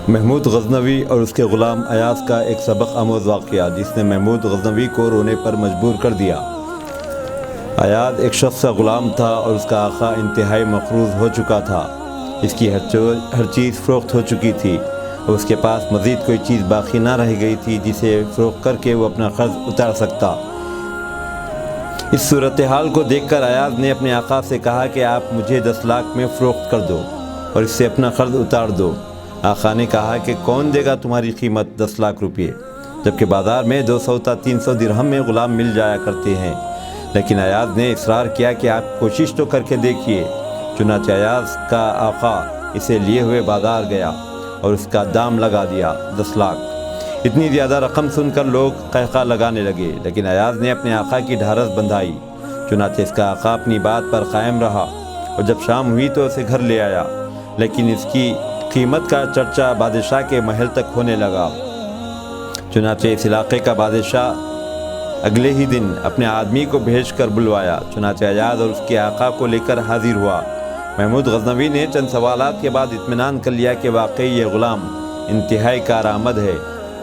محمود غزنوی اور اس کے غلام ایاز کا ایک سبق آموز واقعہ جس نے محمود غزنوی کو رونے پر مجبور کر دیا۔ ایاز ایک شخص کا غلام تھا اور اس کا آقا انتہائی مقروض ہو چکا تھا۔ اس کی ہر چیز فروخت ہو چکی تھی اور اس کے پاس مزید کوئی چیز باقی نہ رہ گئی تھی جسے فروخت کر کے وہ اپنا قرض اتار سکتا۔ اس صورتحال کو دیکھ کر ایاز نے اپنے آقا سے کہا کہ آپ مجھے 10 لاکھ میں فروخت کر دو اور اس سے اپنا قرض اتار دو۔ آقا نے کہا کہ کون دے گا تمہاری قیمت 10 لاکھ روپے، جبکہ بازار میں 200 تا 300 درہم میں غلام مل جایا کرتے ہیں۔ لیکن ایاز نے اصرار کیا کہ آپ کوشش تو کر کے دیکھیے۔ چنانچہ ایاز کا آقا اسے لیے ہوئے بازار گیا اور اس کا دام لگا دیا 10 لاکھ۔ اتنی زیادہ رقم سن کر لوگ قہقہ لگانے لگے، لیکن ایاز نے اپنے آقا کی ڈھارس بندھائی۔ چنانچہ اس کا آقا اپنی بات پر قائم رہا اور جب شام ہوئی تو اسے گھر لے آیا، لیکن اس کی قیمت کا چرچا بادشاہ کے محل تک ہونے لگا۔ چنانچہ اس علاقے کا بادشاہ اگلے ہی دن اپنے آدمی کو بھیج کر بلوایا۔ چنانچہ ایاز اور اس کے آقا کو لے کر حاضر ہوا۔ محمود غزنوی نے چند سوالات کے بعد اطمینان کر لیا کہ واقعی یہ غلام انتہائی کارآمد ہے۔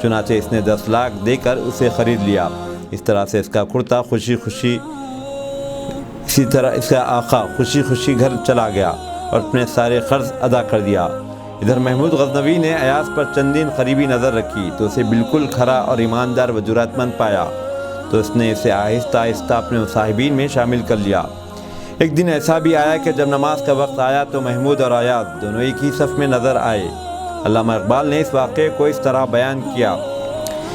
چنانچہ اس نے 10 لاکھ دے کر اسے خرید لیا۔ اس طرح سے اس کا آقا خوشی خوشی گھر چلا گیا اور اپنے سارے قرض ادا کر دیا۔ ادھر محمود غزنوی نے ایاز پر چند دن قریبی نظر رکھی تو اسے بالکل کھرا اور ایماندار و جرأت مند پایا، تو اس نے اسے آہستہ آہستہ اپنے مصاحبین میں شامل کر لیا۔ ایک دن ایسا بھی آیا کہ جب نماز کا وقت آیا تو محمود اور ایاز دونوں ایک ہی صف میں نظر آئے۔ علامہ اقبال نے اس واقعے کو اس طرح بیان کیا: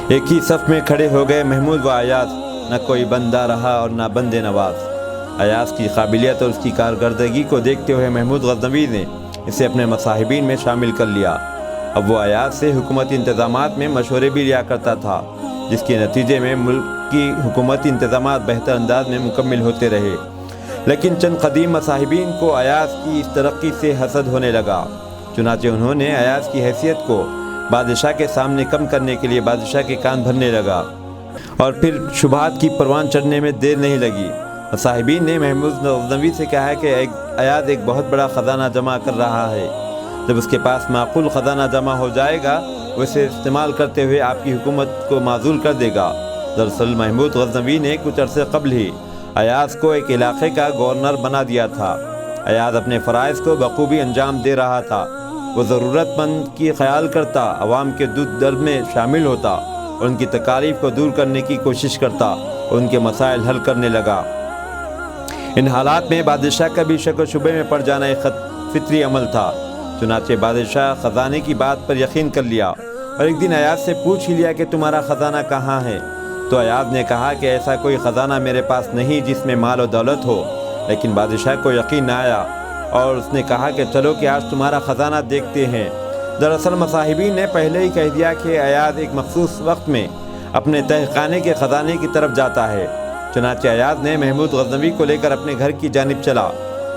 ایک ہی صف میں کھڑے ہو گئے محمود و ایاز، نہ کوئی بندہ رہا اور نہ بندے نواز۔ ایاز کی قابلیت اور اس کی کارکردگی کو دیکھتے ہوئے محمود غزنوی نے اسے اپنے مصاحبین میں شامل کر لیا۔ اب وہ ایاز سے حکومتی انتظامات میں مشورے بھی لیا کرتا تھا، جس کے نتیجے میں ملک کی حکومتی انتظامات بہتر انداز میں مکمل ہوتے رہے۔ لیکن چند قدیم مصاحبین کو ایاز کی اس ترقی سے حسد ہونے لگا۔ چنانچہ انہوں نے ایاز کی حیثیت کو بادشاہ کے سامنے کم کرنے کے لیے بادشاہ کے کان بھرنے لگا، اور پھر شبہات کی پروان چڑھنے میں دیر نہیں لگی۔ مصاحبین نے محمود غزنوی سے کہا کہ ایاز ایک بہت بڑا خزانہ جمع کر رہا ہے، جب اس کے پاس معقول خزانہ جمع ہو جائے گا وہ اسے استعمال کرتے ہوئے آپ کی حکومت کو معزول کر دے گا۔ دراصل محمود غزنوی نے کچھ عرصے قبل ہی ایاز کو ایک علاقے کا گورنر بنا دیا تھا۔ ایاز اپنے فرائض کو بخوبی انجام دے رہا تھا۔ وہ ضرورت مند کی خیال کرتا، عوام کے دکھ درد میں شامل ہوتا اور ان کی تکالیف کو دور کرنے کی کوشش کرتا اور ان کے مسائل حل کرنے لگا۔ ان حالات میں بادشاہ کا بھی شک و شبے میں پڑ جانا ایک فطری عمل تھا۔ چنانچہ بادشاہ خزانے کی بات پر یقین کر لیا اور ایک دن ایاز سے پوچھ ہی لیا کہ تمہارا خزانہ کہاں ہے؟ تو ایاز نے کہا کہ ایسا کوئی خزانہ میرے پاس نہیں جس میں مال و دولت ہو۔ لیکن بادشاہ کو یقین نہ آیا اور اس نے کہا کہ چلو کہ آج تمہارا خزانہ دیکھتے ہیں۔ دراصل مصاحبین نے پہلے ہی کہہ دیا کہ ایاز ایک مخصوص وقت میں اپنے تہخانے کے خزانے کی طرف جاتا ہے۔ چنانچہ ایاز نے محمود غزنوی کو لے کر اپنے گھر کی جانب چلا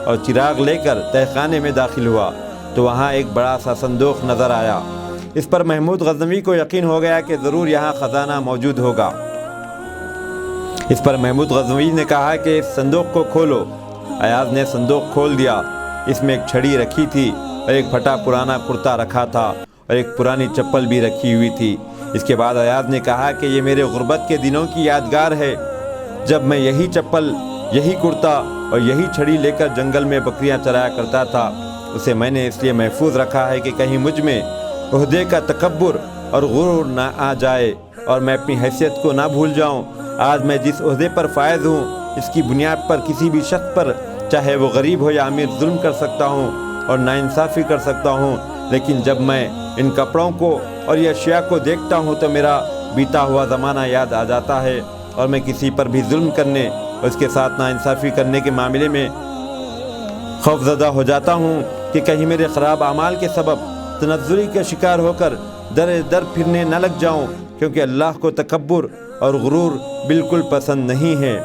اور چراغ لے کر تہخانے میں داخل ہوا تو وہاں ایک بڑا سا صندوق نظر آیا۔ اس پر محمود غزنوی کو یقین ہو گیا کہ ضرور یہاں خزانہ موجود ہوگا۔ اس پر محمود غزنوی نے کہا کہ اس صندوق کو کھولو۔ ایاز نے صندوق کھول دیا۔ اس میں ایک چھڑی رکھی تھی اور ایک پھٹا پرانا کرتا رکھا تھا اور ایک پرانی چپل بھی رکھی ہوئی تھی۔ اس کے بعد ایاز نے کہا کہ یہ میرے غربت کے دنوں کی یادگار ہے، جب میں یہی چپل، یہی کرتا اور یہی چھڑی لے کر جنگل میں بکریاں چرایا کرتا تھا۔ اسے میں نے اس لیے محفوظ رکھا ہے کہ کہیں مجھ میں عہدے کا تکبر اور غرور نہ آ جائے اور میں اپنی حیثیت کو نہ بھول جاؤں۔ آج میں جس عہدے پر فائز ہوں، اس کی بنیاد پر کسی بھی شخص پر، چاہے وہ غریب ہو یا امیر، ظلم کر سکتا ہوں اور ناانصافی کر سکتا ہوں۔ لیکن جب میں ان کپڑوں کو اور یہ اشیاء کو دیکھتا ہوں تو میرا بیتا ہوا زمانہ یاد آ جاتا ہے اور میں کسی پر بھی ظلم کرنے اور اس کے ساتھ ناانصافی کرنے کے معاملے میں خوفزدہ ہو جاتا ہوں کہ کہیں میرے خراب اعمال کے سبب تنزلی کا شکار ہو کر در در پھرنے نہ لگ جاؤں، کیونکہ اللہ کو تکبر اور غرور بالکل پسند نہیں ہے۔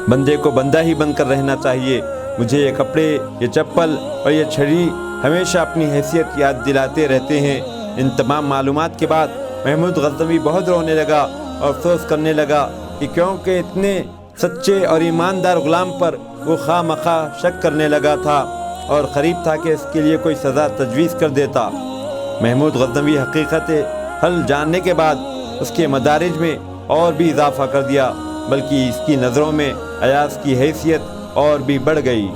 بندے کو بندہ ہی بن کر رہنا چاہیے۔ مجھے یہ کپڑے، یہ چپل اور یہ چھڑی ہمیشہ اپنی حیثیت یاد دلاتے رہتے ہیں۔ ان تمام معلومات کے بعد محمود غزنوی بہت رونے لگا اور افسوس کرنے لگا کہ کیونکہ اتنے سچے اور ایماندار غلام پر وہ خواہ مخواہ شک کرنے لگا تھا اور قریب تھا کہ اس کے لیے کوئی سزا تجویز کر دیتا۔ محمود غزنوی حقیقت حل جاننے کے بعد اس کے مدارج میں اور بھی اضافہ کر دیا، بلکہ اس کی نظروں میں ایاز کی حیثیت اور بھی بڑھ گئی۔